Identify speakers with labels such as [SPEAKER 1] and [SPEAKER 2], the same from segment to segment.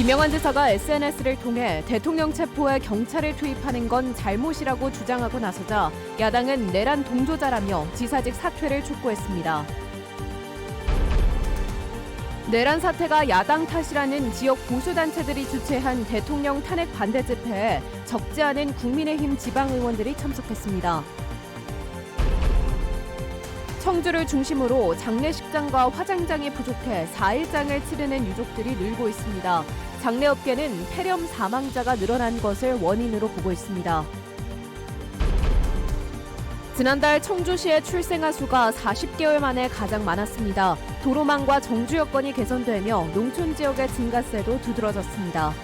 [SPEAKER 1] 김영환 지사가 SNS를 통해 대통령 체포에 경찰을 투입하는 건 잘못이라고 주장하고 나서자 야당은 내란 동조자라며 지사직 사퇴를 촉구했습니다. 내란 사태가 야당 탓이라는 지역 보수단체들이 주최한 대통령 탄핵 반대 집회에 적지 않은 국민의힘 지방의원들이 참석했습니다. 청주를 중심으로 장례식장과 화장장이 부족해 4일장을 치르는 유족들이 늘고 있습니다. 장례업계는 폐렴 사망자가 늘어난 것을 원인으로 보고 있습니다. 지난달 청주시의 출생아 수가 40개월 만에 가장 많았습니다. 도로망과 정주 여건이 개선되며 농촌 지역의 증가세도 두드러졌습니다.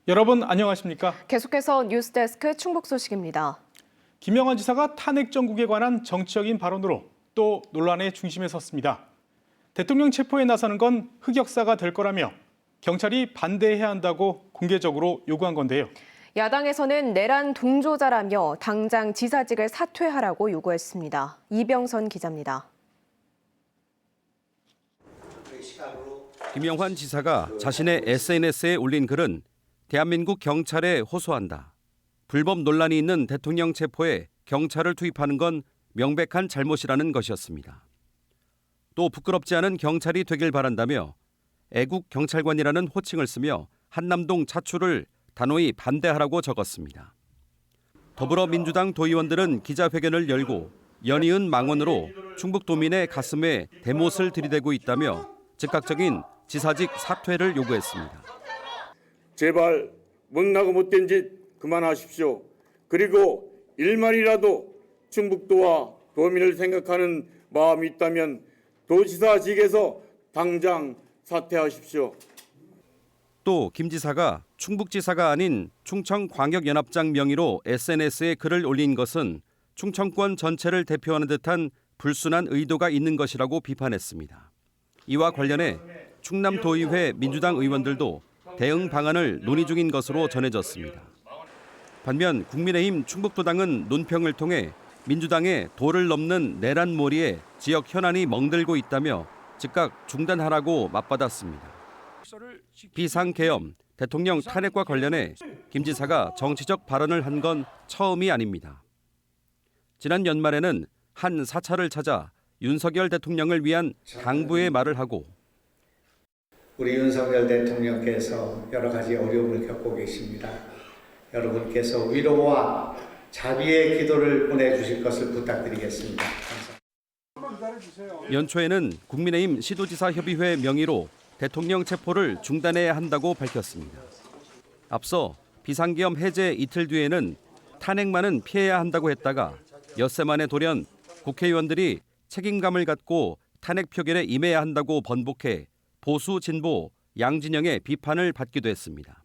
[SPEAKER 2] 여러분 안녕하십니까?
[SPEAKER 1] 계속해서 뉴스데스크 충북 소식입니다.
[SPEAKER 2] 김영환 지사가 탄핵 정국에 관한 정치적인 발언으로 또 논란의 중심에 섰습니다. 대통령 체포에 나서는 건 흑역사가 될 거라며 경찰이 반대해야 한다고 공개적으로 요구한 건데요.
[SPEAKER 1] 야당에서는 내란 동조자라며 당장 지사직을 사퇴하라고 요구했습니다. 이병선 기자입니다.
[SPEAKER 3] 김영환 지사가 자신의 SNS에 올린 글은 대한민국 경찰에 호소한다. 불법 논란이 있는 대통령 체포에 경찰을 투입하는 건 명백한 잘못이라는 것이었습니다. 또 부끄럽지 않은 경찰이 되길 바란다며 애국 경찰관이라는 호칭을 쓰며 한남동 차출을 단호히 반대하라고 적었습니다. 더불어민주당 도의원들은 기자회견을 열고 연이은 망언으로 충북도민의 가슴에 대못을 들이대고 있다며 즉각적인 지사직 사퇴를 요구했습니다.
[SPEAKER 4] 제발 못나고 못된 짓 그만하십시오. 그리고 일말이라도 충북도와 도민을 생각하는 마음이 있다면 도지사직에서 당장 사퇴하십시오.
[SPEAKER 3] 또 김 지사가 충북지사가 아닌 충청광역연합장 명의로 SNS에 글을 올린 것은 충청권 전체를 대표하는 듯한 불순한 의도가 있는 것이라고 비판했습니다. 이와 관련해 충남도의회 민주당 의원들도 대응 방안을 논의 중인 것으로 전해졌습니다. 반면 국민의힘 충북도당은 논평을 통해 민주당의 도를 넘는 내란몰이에 지역 현안이 멍들고 있다며 즉각 중단하라고 맞받았습니다. 비상계엄, 대통령 탄핵과 관련해 김 지사가 정치적 발언을 한 건 처음이 아닙니다. 지난 연말에는 한 사찰을 찾아 윤석열 대통령을 위한 당부의 말을 하고
[SPEAKER 5] 우리 윤석열 대통령께서 여러 가지 어려움을 겪고 계십니다. 여러분께서 위로와 자비의 기도를 보내주실 것을 부탁드리겠습니다. 감사합니다.
[SPEAKER 3] 연초에는 국민의힘 시도지사협의회 명의로 대통령 체포를 중단해야 한다고 밝혔습니다. 앞서 비상계엄 해제 이틀 뒤에는 탄핵만은 피해야 한다고 했다가 엿새 만에 돌연 국회의원들이 책임감을 갖고 탄핵 표결에 임해야 한다고 번복해 보수 진보 양진영의 비판을 받기도 했습니다.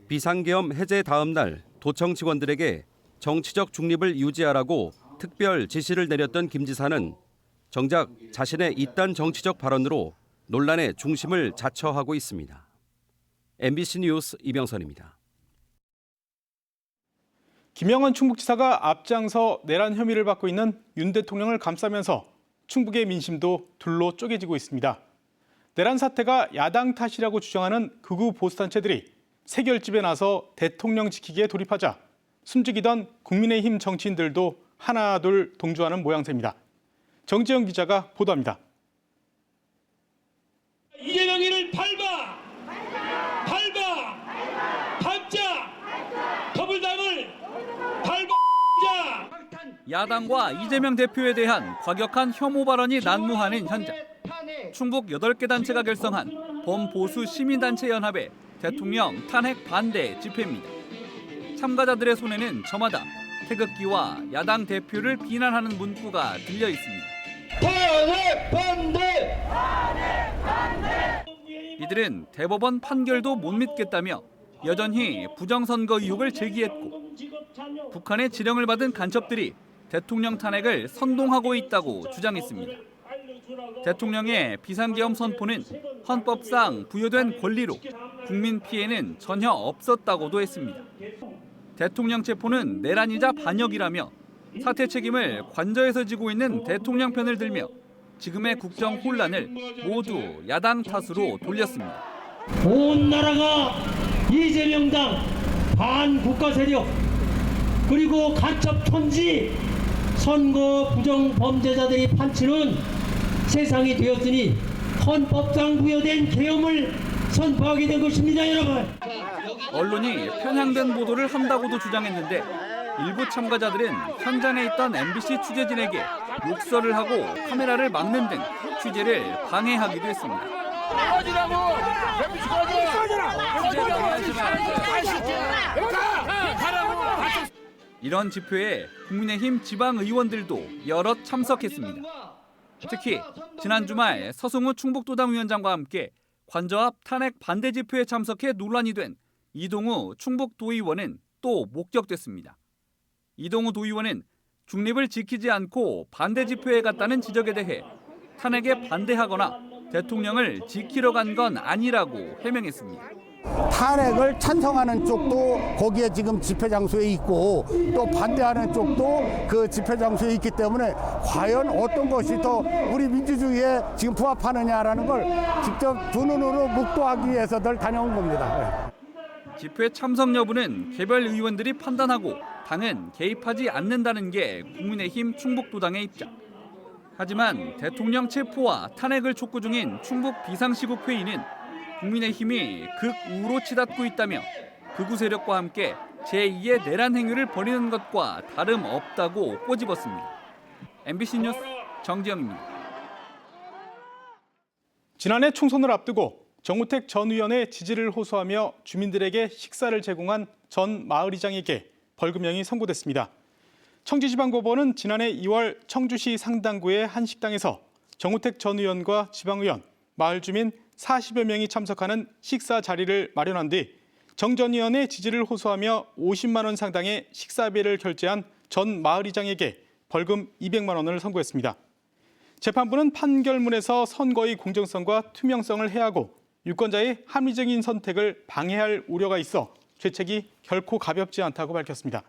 [SPEAKER 3] 비상계엄 해제 다음 날 도청 직원들에게 정치적 중립을 유지하라고 특별 지시를 내렸던 김 지사는 정작 자신의 이딴 정치적 발언으로 논란의 중심을 자처하고 있습니다. MBC 뉴스 이병선입니다.
[SPEAKER 2] 김영환 충북지사가 앞장서 내란 혐의를 받고 있는 윤 대통령을 감싸면서 충북의 민심도 둘로 쪼개지고 있습니다. 내란 사태가 야당 탓이라고 주장하는 극우 보수단체들이 세결집에 나서 대통령 지키기에 돌입하자 숨죽이던 국민의힘 정치인들도 하나둘 동조하는 모양새입니다. 정지영 기자가 보도합니다.
[SPEAKER 6] 이재명이를 밟자! 더불당을 밟자!
[SPEAKER 7] 야당과 이재명 대표에 대한 과격한 혐오 발언이 난무하는 현장. 충북 8개 단체가 결성한 범보수 시민단체 연합의 대통령 탄핵 반대 집회입니다. 참가자들의 손에는 저마다 태극기와 야당 대표를 비난하는 문구가 들려 있습니다.
[SPEAKER 6] 탄핵 반대!
[SPEAKER 7] 이들은 대법원 판결도 못 믿겠다며 여전히 부정선거 의혹을 제기했고 북한의 지령을 받은 간첩들이 대통령 탄핵을 선동하고 있다고 주장했습니다. 대통령의 비상계엄 선포는 헌법상 부여된 권리로 국민 피해는 전혀 없었다고도 했습니다. 대통령 체포는 내란이자 반역이라며 사태 책임을 관저에서 지고 있는 대통령 편을 들며 지금의 국정 혼란을 모두 야당 탓으로 돌렸습니다.
[SPEAKER 6] 온 나라가 이재명당 반국가 세력 그리고 간첩 천지 선거 부정 범죄자들이 판치는 세상이 되었으니 헌법상 부여된 계엄을 선포하게 된 것입니다, 여러분.
[SPEAKER 7] 언론이 편향된 보도를 한다고도 주장했는데 일부 참가자들은 현장에 있던 MBC 취재진에게 욕설을 하고 카메라를 막는 등 취재를 방해하기도 했습니다. 이런 집회에 국민의힘 지방 의원들도 여럿 참석했습니다. 특히 지난 주말 서승우 충북도당 위원장과 함께 관저 앞 탄핵 반대 집회에 참석해 논란이 된 이동우 충북도의원은 또 목격됐습니다. 이동우 도의원은 중립을 지키지 않고 반대 집회에 갔다는 지적에 대해 탄핵에 반대하거나 대통령을 지키러 간 건 아니라고 해명했습니다.
[SPEAKER 8] 탄핵을 찬성하는 쪽도 거기에 지금 집회 장소에 있고 또 반대하는 쪽도 그 집회 장소에 있기 때문에 과연 어떤 것이 더 우리 민주주의에 지금 부합하느냐라는 걸 직접 두 눈으로 묵도하기 위해서 늘 다녀온 겁니다.
[SPEAKER 7] 집회 참석 여부는 개별 의원들이 판단하고 당은 개입하지 않는다는 게 국민의힘 충북도당의 입장. 하지만 대통령 체포와 탄핵을 촉구 중인 충북 비상시국회의는 국민의힘이 극우로 치닫고 있다며 극우 세력과 함께 제2의 내란 행위를 벌이는 것과 다름없다고 꼬집었습니다. MBC 뉴스 정지영입니다.
[SPEAKER 2] 지난해 총선을 앞두고 정우택 전 의원의 지지를 호소하며 주민들에게 식사를 제공한 전 마을이장에게 벌금형이 선고됐습니다. 청주지방법원은 지난해 2월 청주시 상당구의 한 식당에서 정우택 전 의원과 지방의원, 마을 주민 40여 명이 참석하는 식사 자리를 마련한 뒤 정 전 의원의 지지를 호소하며 50만 원 상당의 식사비를 결제한 전 마을이장에게 벌금 200만 원을 선고했습니다. 재판부는 판결문에서 선거의 공정성과 투명성을 해하고 유권자의 합리적인 선택을 방해할 우려가 있어 죄책이 결코 가볍지 않다고 밝혔습니다.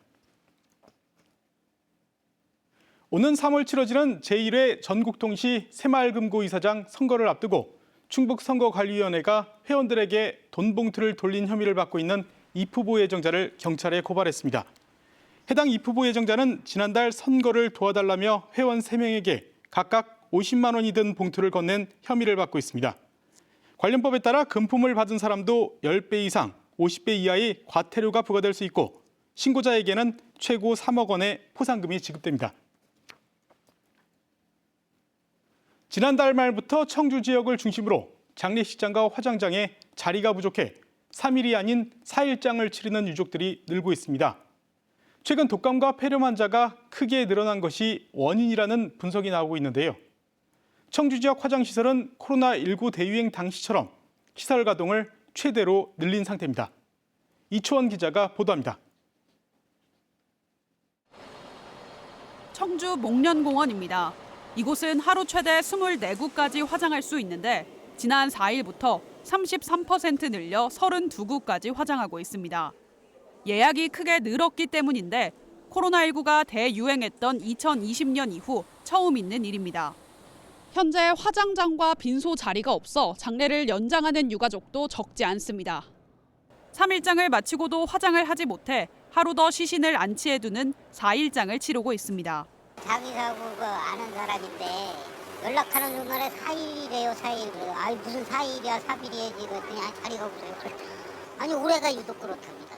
[SPEAKER 2] 오는 3월 치러지는 제1회 전국동시 새마을금고 이사장 선거를 앞두고 충북선거관리위원회가 회원들에게 돈 봉투를 돌린 혐의를 받고 있는 이프보 예정자를 경찰에 고발했습니다. 해당 이프보 예정자는 지난달 선거를 도와달라며 회원 3명에게 각각 50만 원이 든 봉투를 건넨 혐의를 받고 있습니다. 관련법에 따라 금품을 받은 사람도 10배 이상 50배 이하의 과태료가 부과될 수 있고 신고자에게는 최고 3억 원의 포상금이 지급됩니다. 지난달 말부터 청주 지역을 중심으로 장례식장과 화장장에 자리가 부족해 3일이 아닌 4일장을 치르는 유족들이 늘고 있습니다. 최근 독감과 폐렴 환자가 크게 늘어난 것이 원인이라는 분석이 나오고 있는데요. 청주 지역 화장시설은 코로나19 대유행 당시처럼 시설 가동을 최대로 늘린 상태입니다. 이초원 기자가 보도합니다.
[SPEAKER 9] 청주 목련공원입니다. 이곳은 하루 최대 24구까지 화장할 수 있는데 지난 4일부터 33% 늘려 32구까지 화장하고 있습니다. 예약이 크게 늘었기 때문인데 코로나19가 대유행했던 2020년 이후 처음 있는 일입니다. 현재 화장장과 빈소 자리가 없어 장례를 연장하는 유가족도 적지 않습니다. 3일장을 마치고도 화장을 하지 못해 하루 더 시신을 안치해두는 4일장을 치르고 있습니다.
[SPEAKER 10] 자기하고 아는 사람인데 연락하는 중간에 4일이래요. 4일. 아니 무슨 4일이야 3일이야지. 그랬더니 자리가 없어요. 아니 올해가 유독 그렇답니다.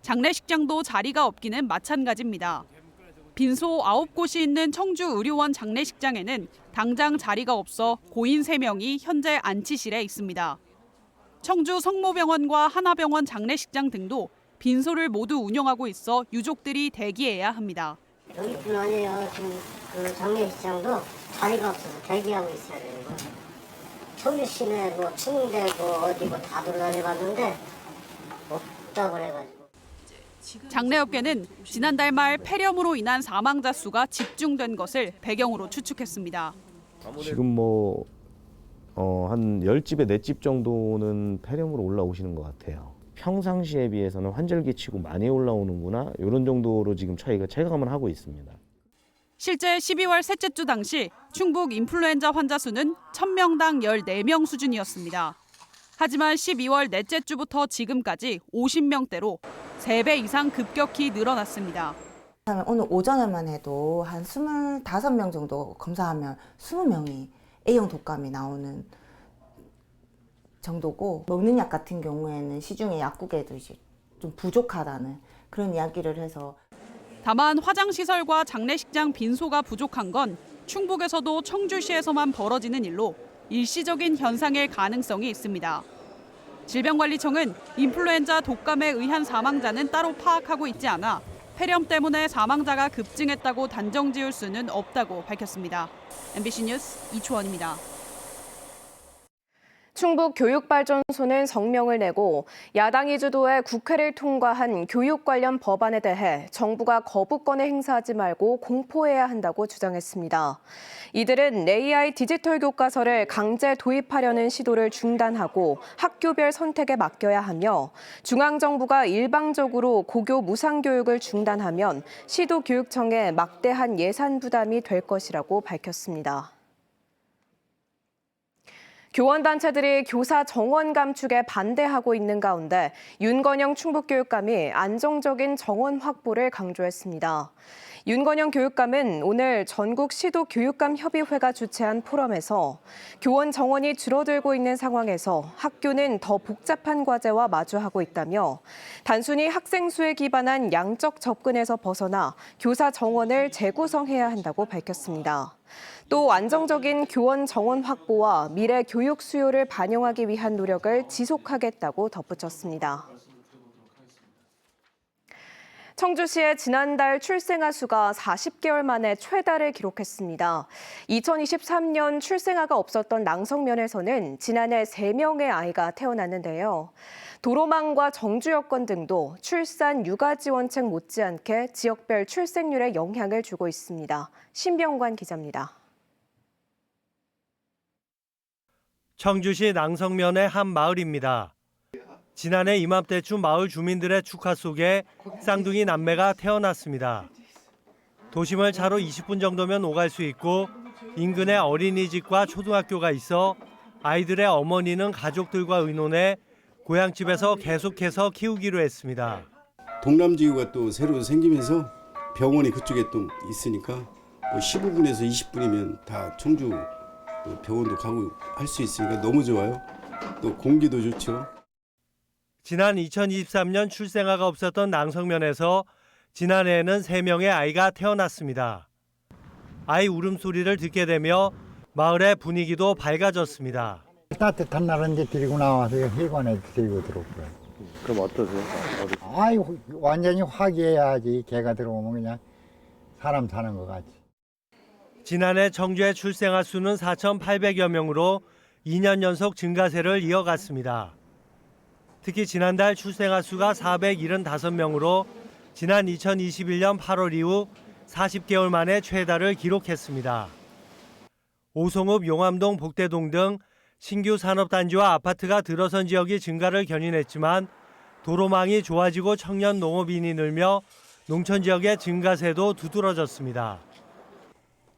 [SPEAKER 9] 장례식장도 자리가 없기는 마찬가지입니다. 빈소 9곳이 있는 청주 의료원 장례식장에는 당장 자리가 없어 고인 3명이 현재 안치실에 있습니다. 청주 성모병원과 하나병원 장례식장 등도 빈소를 모두 운영하고 있어 유족들이 대기해야 합니다.
[SPEAKER 10] 여기뿐 아니에요. 지금 그 장례식장도 자리가 없어서 대기하고 있어야 돼요. 청주 시내 뭐 충대 어디 다 돌아다녀봤는데 없다고 해가지고.
[SPEAKER 9] 장례업계는 지난달 말 폐렴으로 인한 사망자 수가 집중된 것을 배경으로 추측했습니다.
[SPEAKER 11] 지금 한 10집에 4집 정도는 폐렴으로 올라오시는 것 같아요. 평상시에 비해서는 환절기치고 많이 올라오는구나 이런 정도로 지금 차이가 체감을 하고 있습니다.
[SPEAKER 9] 실제 12월 셋째 주 당시 충북 인플루엔자 환자 수는 1000명당 14명 수준이었습니다. 하지만 12월 넷째 주부터 지금까지 50명대로 3배 이상 급격히 늘어났습니다.
[SPEAKER 12] 오늘 오전에만 해도 한 25명 정도 검사하면 20명이 A형 독감이 나오는 정도고, 먹는 약 같은 경우에는 시중에 약국에도 이제 좀 부족하다는 그런 이야기를 해서.
[SPEAKER 9] 다만 화장시설과 장례식장 빈소가 부족한 건 충북에서도 청주시에서만 벌어지는 일로 일시적인 현상일 가능성이 있습니다. 질병관리청은 인플루엔자 독감에 의한 사망자는 따로 파악하고 있지 않아 폐렴 때문에 사망자가 급증했다고 단정 지을 수는 없다고 밝혔습니다. MBC 뉴스 이초원입니다.
[SPEAKER 1] 충북교육발전소는 성명을 내고 야당이 주도해 국회를 통과한 교육 관련 법안에 대해 정부가 거부권을 행사하지 말고 공포해야 한다고 주장했습니다. 이들은 AI 디지털 교과서를 강제 도입하려는 시도를 중단하고 학교별 선택에 맡겨야 하며, 중앙정부가 일방적으로 고교 무상교육을 중단하면 시도교육청에 막대한 예산 부담이 될 것이라고 밝혔습니다. 교원단체들이 교사 정원 감축에 반대하고 있는 가운데 윤건영 충북교육감이 안정적인 정원 확보를 강조했습니다. 윤건영 교육감은 오늘 전국 시도교육감협의회가 주최한 포럼에서 교원 정원이 줄어들고 있는 상황에서 학교는 더 복잡한 과제와 마주하고 있다며, 단순히 학생 수에 기반한 양적 접근에서 벗어나 교사 정원을 재구성해야 한다고 밝혔습니다. 또 안정적인 교원 정원 확보와 미래 교육 수요를 반영하기 위한 노력을 지속하겠다고 덧붙였습니다. 청주시의 지난달 출생아 수가 40개월 만에 최다를 기록했습니다. 2023년 출생아가 없었던 낭성면에서는 지난해 3명의 아이가 태어났는데요. 도로망과 정주 여건 등도 출산 육아 지원책 못지않게 지역별 출생률에 영향을 주고 있습니다. 신병관 기자입니다.
[SPEAKER 6] 청주시 낭성면의 한 마을입니다. 지난해 이맘때쯤 마을 주민들의 축하 속에 쌍둥이 남매가 태어났습니다. 도심을 차로 20분 정도면 오갈 수 있고 인근에 어린이집과 초등학교가 있어 아이들의 어머니는 가족들과 의논해 고향집에서 계속해서 키우기로 했습니다.
[SPEAKER 13] 동남지구가 또 새로 생기면서 병원이 그쪽에 또 있으니까 15분에서 20분이면 다 청주 병원도 가고 할 수 있으니까 너무 좋아요. 또 공기도 좋죠.
[SPEAKER 6] 지난 2023년 출생아가 없었던 낭성면에서 지난해에는 3명의 아이가 태어났습니다. 아이 울음소리를 듣게 되며 마을의 분위기도 밝아졌습니다.
[SPEAKER 14] 따뜻한 날은 이제 데리고 나와서 회관에 데리고 들어오고요.
[SPEAKER 11] 그럼 어떠세요?
[SPEAKER 14] 아이 완전히 화기해야지. 개가 들어오면 그냥 사람 사는 것 같지.
[SPEAKER 6] 지난해 청주의 출생아 수는 4,800여 명으로 2년 연속 증가세를 이어갔습니다. 특히 지난달 출생아 수가 475명으로 지난 2021년 8월 이후 40개월 만에 최다를 기록했습니다. 오송읍, 용암동, 복대동 등 신규 산업단지와 아파트가 들어선 지역이 증가를 견인했지만 도로망이 좋아지고 청년 농업인이 늘며 농촌 지역의 증가세도 두드러졌습니다.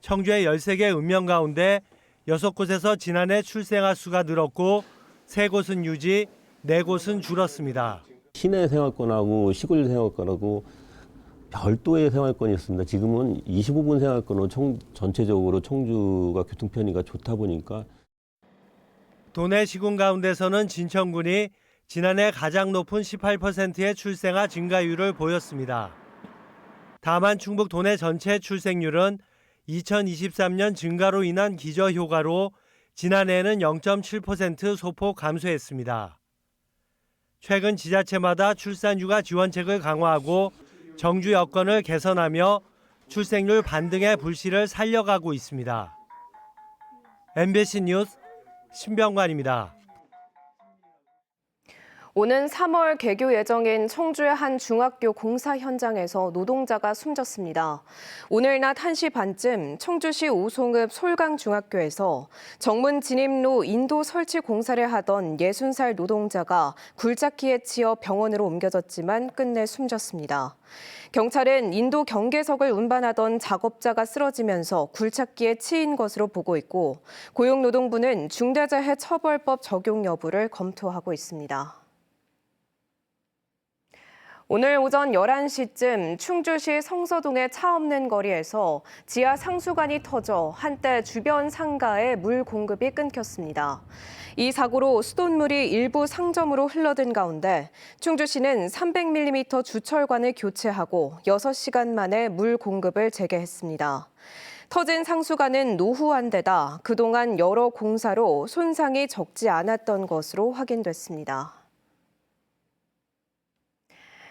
[SPEAKER 6] 청주의 13개 읍면 가운데 6곳에서 지난해 출생아 수가 늘었고 3곳은 유지, 4곳은 줄었습니다.
[SPEAKER 15] 시내 생활권하고 시골 생활권하고 별도의 생활권이 있습니다. 지금은 25분 생활권으로 전체적으로 청주가 교통 편의가 좋다 보니까.
[SPEAKER 6] 도내 시군 가운데서는 진천군이 지난해 가장 높은 18%의 출생아 증가율을 보였습니다. 다만 충북 도내 전체 출생률은 2023년 증가로 인한 기저효과로 지난해에는 0.7% 소폭 감소했습니다. 최근 지자체마다 출산휴가 지원책을 강화하고 정주 여건을 개선하며 출생률 반등의 불씨를 살려가고 있습니다. MBC 뉴스 신병관입니다.
[SPEAKER 16] 오는 3월 개교 예정인 청주의 한 중학교 공사 현장에서 노동자가 숨졌습니다. 오늘 낮 1시 반쯤 청주시 오송읍 솔강중학교에서 정문 진입로 인도 설치 공사를 하던 60살 노동자가 굴착기에 치여 병원으로 옮겨졌지만 끝내 숨졌습니다. 경찰은 인도 경계석을 운반하던 작업자가 쓰러지면서 굴착기에 치인 것으로 보고 있고 고용노동부는 중대재해 처벌법 적용 여부를 검토하고 있습니다. 오늘 오전 11시쯤 충주시 성서동의 차 없는 거리에서 지하 상수관이 터져 한때 주변 상가에 물 공급이 끊겼습니다. 이 사고로 수돗물이 일부 상점으로 흘러든 가운데 충주시는 300mm 주철관을 교체하고 6시간 만에 물 공급을 재개했습니다. 터진 상수관은 노후한 데다 그동안 여러 공사로 손상이 적지 않았던 것으로 확인됐습니다.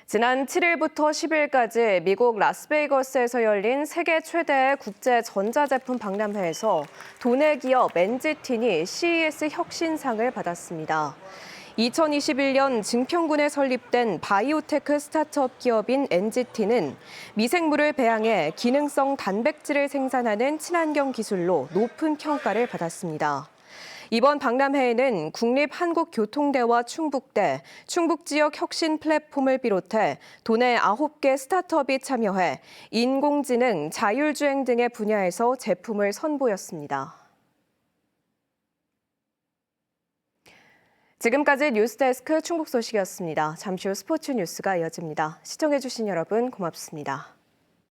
[SPEAKER 16] 지난 7일부터 10일까지 미국 라스베이거스에서 열린 세계 최대의 국제 전자제품 박람회에서 도내 기업 NGT이 CES 혁신상을 받았습니다. 2021년 증평군에 설립된 바이오테크 스타트업 기업인 NGT는 미생물을 배양해 기능성 단백질을 생산하는 친환경 기술로 높은 평가를 받았습니다. 이번 박람회에는 국립한국교통대와 충북대, 충북지역 혁신 플랫폼을 비롯해 도내 9개 스타트업이 참여해 인공지능, 자율주행 등의 분야에서 제품을 선보였습니다. 지금까지 뉴스데스크 충북 소식이었습니다. 잠시 후 스포츠 뉴스가 이어집니다. 시청해주신 여러분 고맙습니다.